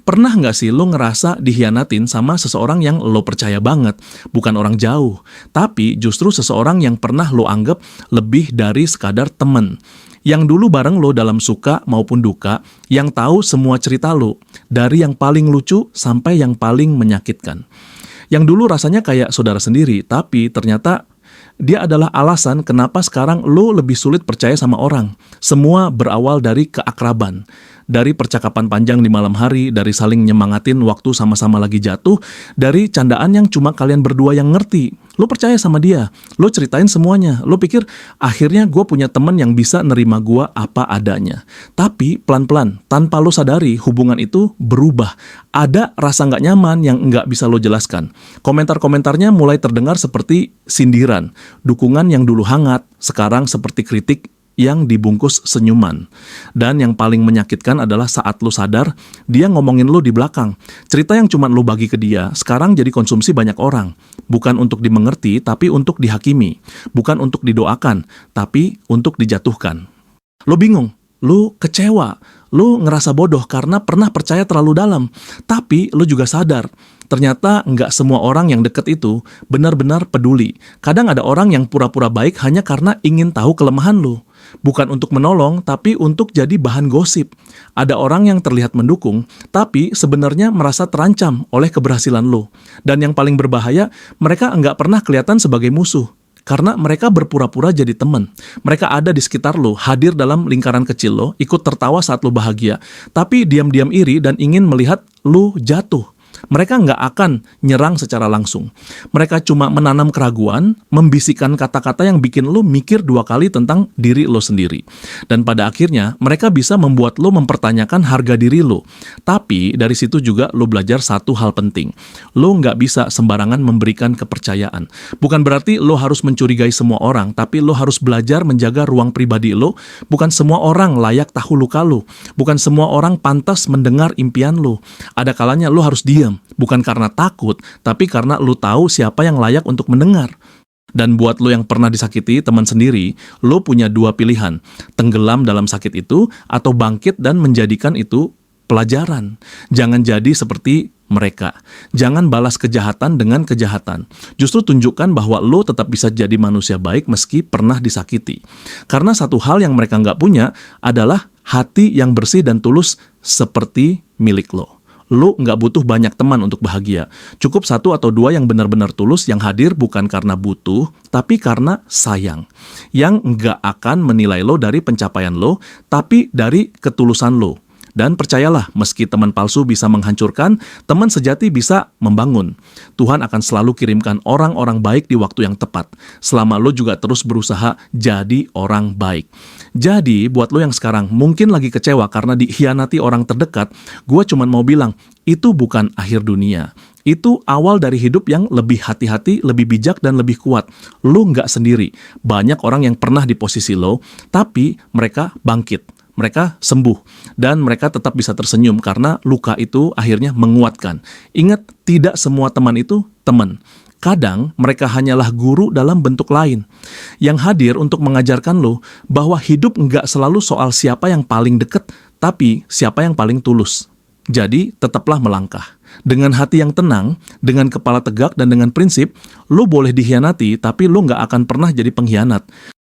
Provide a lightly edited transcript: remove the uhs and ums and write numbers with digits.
Pernah nggak sih lo ngerasa dikhianatin sama seseorang yang lo percaya banget, bukan orang jauh, tapi justru seseorang yang pernah lo anggap lebih dari sekadar temen, yang dulu bareng lo dalam suka maupun duka, yang tahu semua cerita lo, dari yang paling lucu sampai yang paling menyakitkan. Yang dulu rasanya kayak saudara sendiri, tapi ternyata dia adalah alasan kenapa sekarang lo lebih sulit percaya sama orang. Semua berawal dari keakraban. Dari percakapan panjang di malam hari, dari saling nyemangatin waktu sama-sama lagi jatuh, dari candaan yang cuma kalian berdua yang ngerti. Lo percaya sama dia, lo ceritain semuanya. Lo pikir, akhirnya gue punya temen yang bisa nerima gue apa adanya. Tapi pelan-pelan, tanpa lo sadari, hubungan itu berubah. Ada rasa nggak nyaman yang nggak bisa lo jelaskan. Komentar-komentarnya mulai terdengar seperti sindiran. Dukungan yang dulu hangat, sekarang seperti kritik yang dibungkus senyuman. Dan yang paling menyakitkan adalah saat lo sadar, dia ngomongin lo di belakang. Cerita yang cuma lo bagi ke dia, sekarang jadi konsumsi banyak orang. Bukan untuk dimengerti, tapi untuk dihakimi. Bukan untuk didoakan, tapi untuk dijatuhkan. Lo bingung, lo kecewa, lo ngerasa bodoh karena pernah percaya terlalu dalam. Tapi lo juga sadar, ternyata nggak semua orang yang deket itu benar-benar peduli. Kadang ada orang yang pura-pura baik hanya karena ingin tahu kelemahan lo. Bukan untuk menolong, tapi untuk jadi bahan gosip. Ada orang yang terlihat mendukung, tapi sebenarnya merasa terancam oleh keberhasilan lo. Dan yang paling berbahaya, mereka nggak pernah kelihatan sebagai musuh. Karena mereka berpura-pura jadi teman. Mereka ada di sekitar lo, hadir dalam lingkaran kecil lo, ikut tertawa saat lo bahagia. Tapi diam-diam iri dan ingin melihat lo jatuh. Mereka nggak akan nyerang secara langsung. Mereka cuma menanam keraguan, membisikkan kata-kata yang bikin lo mikir dua kali tentang diri lo sendiri. Dan pada akhirnya, mereka bisa membuat lo mempertanyakan harga diri lo. Tapi dari situ juga lo belajar satu hal penting. Lo nggak bisa sembarangan memberikan kepercayaan. Bukan berarti lo harus mencurigai semua orang, tapi lo harus belajar menjaga ruang pribadi lo. Bukan semua orang layak tahu luka lo. Bukan semua orang pantas mendengar impian lo. Ada kalanya lo harus diam. Bukan karena takut, tapi karena lu tahu siapa yang layak untuk mendengar. Dan buat lu yang pernah disakiti teman sendiri, lu punya dua pilihan. Tenggelam dalam sakit itu, atau bangkit dan menjadikan itu pelajaran. Jangan jadi seperti mereka. Jangan balas kejahatan dengan kejahatan. Justru tunjukkan bahwa lo tetap bisa jadi manusia baik meski pernah disakiti. Karena satu hal yang mereka nggak punya adalah hati yang bersih dan tulus seperti milik lo. Lu nggak butuh banyak teman untuk bahagia. Cukup satu atau dua yang benar-benar tulus, yang hadir bukan karena butuh, tapi karena sayang. Yang nggak akan menilai lo dari pencapaian lo, tapi dari ketulusan lo. Dan percayalah, meski teman palsu bisa menghancurkan, teman sejati bisa membangun. Tuhan akan selalu kirimkan orang-orang baik di waktu yang tepat, selama lo juga terus berusaha jadi orang baik. Jadi, buat lo yang sekarang mungkin lagi kecewa karena dikhianati orang terdekat, gue cuma mau bilang, itu bukan akhir dunia. Itu awal dari hidup yang lebih hati-hati, lebih bijak, dan lebih kuat. Lo nggak sendiri. Banyak orang yang pernah di posisi lo, tapi mereka bangkit. Mereka sembuh, dan mereka tetap bisa tersenyum karena luka itu akhirnya menguatkan. Ingat, tidak semua teman itu teman. Kadang mereka hanyalah guru dalam bentuk lain, yang hadir untuk mengajarkan lo bahwa hidup nggak selalu soal siapa yang paling dekat, tapi siapa yang paling tulus. Jadi, tetaplah melangkah. Dengan hati yang tenang, dengan kepala tegak, dan dengan prinsip, lo boleh dikhianati, tapi lo nggak akan pernah jadi pengkhianat.